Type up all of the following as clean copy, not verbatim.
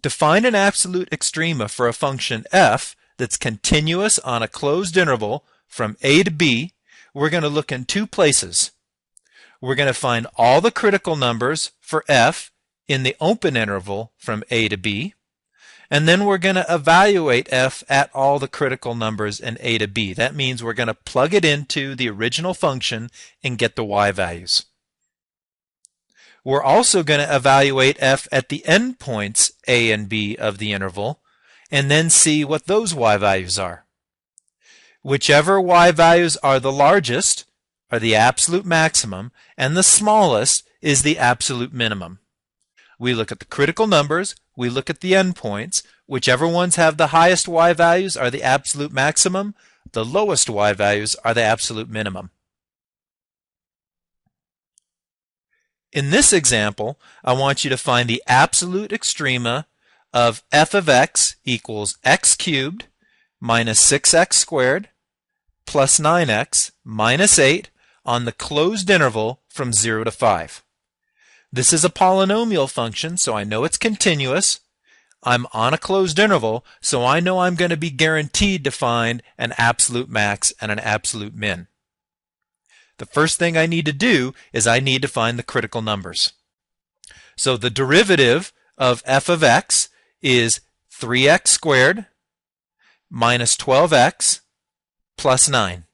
To find an absolute extrema for a function f that's continuous on a closed interval from a to b, we're going to look in two places. We're going to find all the critical numbers for f in the open interval from a to b, and then we're going to evaluate f at all the critical numbers in a to b. That means we're going to plug it into the original function and get the y values. We're also going to evaluate f at the endpoints a and b of the interval and then see what those y values are. Whichever y values are the largest are the absolute maximum, and the smallest is the absolute minimum. We look at the critical numbers, we look at the endpoints. Whichever ones have the highest y values are the absolute maximum, the lowest y values are the absolute minimum. In this example, I want you to find the absolute extrema of f of x equals x cubed minus 6x squared plus 9x minus 8 on the closed interval from 0 to 5. This is a polynomial function, so I know it's continuous. I'm on a closed interval, so I know I'm going to be guaranteed to find an absolute max and an absolute min. The first thing I need to do is I need to find the critical numbers. So the derivative of f of x is 3x squared minus 12x plus 9.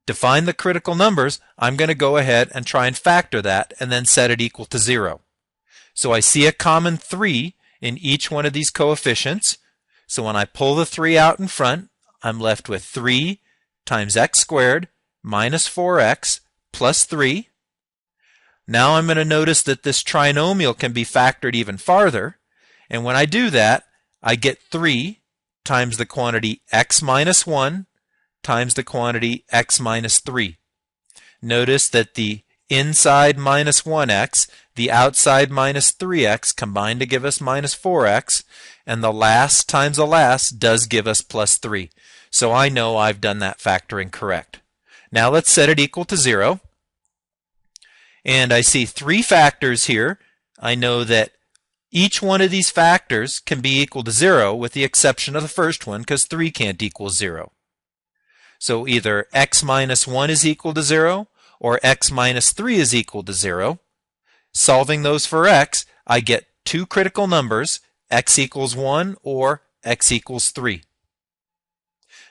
To find the critical numbers, I'm going to go ahead and try and factor that and then set it equal to 0. So I see a common 3 in each one of these coefficients. So when I pull the 3 out in front, I'm left with 3 times x squared minus 4x plus 3. Now I'm going to notice that this trinomial can be factored even farther. And when I do that, I get 3 times the quantity x minus 1 times the quantity x minus 3. Notice that the inside minus 1x, the outside minus 3x combine to give us minus 4x, and the last times the last does give us plus 3. So I know I've done that factoring correct. Now let's set it equal to 0. And I see 3 factors here. I know that each one of these factors can be equal to 0 with the exception of the first one because 3 can't equal 0. So either x minus 1 is equal to 0 or x minus 3 is equal to 0. Solving those for x, I get two critical numbers, x equals 1 or x equals 3.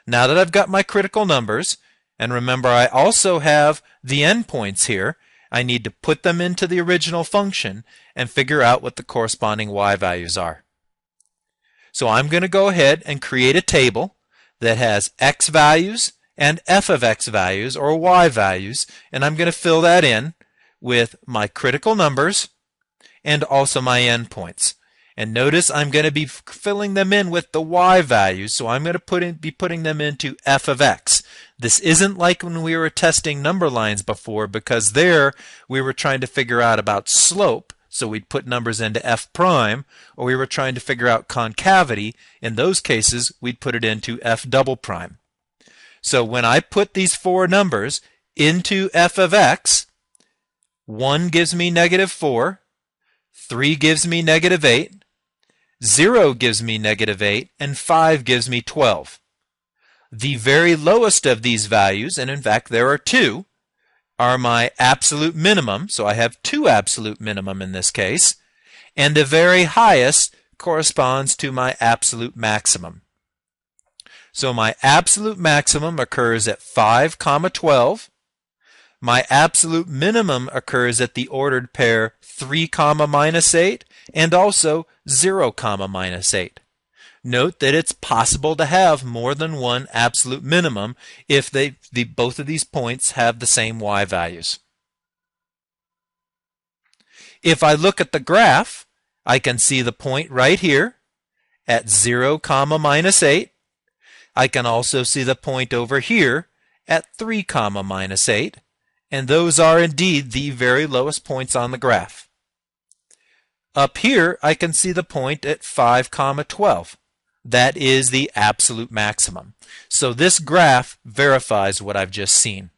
Now that I've got my critical numbers, and remember I also have the endpoints here, I need to put them into the original function and figure out what the corresponding y values are. So I'm going to go ahead and create a table that has x values and f of x values or y values, and I'm going to fill that in with my critical numbers and also my endpoints. And notice I'm going to be filling them in with the y values, so I'm going to be putting them into f of x. This isn't like when we were testing number lines before, because there we were trying to figure out about slope, so we'd put numbers into f prime, or we were trying to figure out concavity. In those cases, we'd put it into f double prime. So when I put these 4 numbers into f of x, 1 gives me negative 4, 3 gives me negative 8, 0 gives me negative 8, and 5 gives me 12. The very lowest of these values, and in fact there are 2, are my absolute minimum, so I have 2 absolute minimum in this case, and the very highest corresponds to my absolute maximum. So my absolute maximum occurs at 5, 12. My absolute minimum occurs at the ordered pair 3, minus 8 and also 0, minus 8. Note that it's possible to have more than one absolute minimum if both of these points have the same y values. If I look at the graph, I can see the point right here at 0, minus 8. I can also see the point over here at 3, minus 8. And those are indeed the very lowest points on the graph. Up here, I can see the point at 5, 12. That is the absolute maximum. So this graph verifies what I've just seen.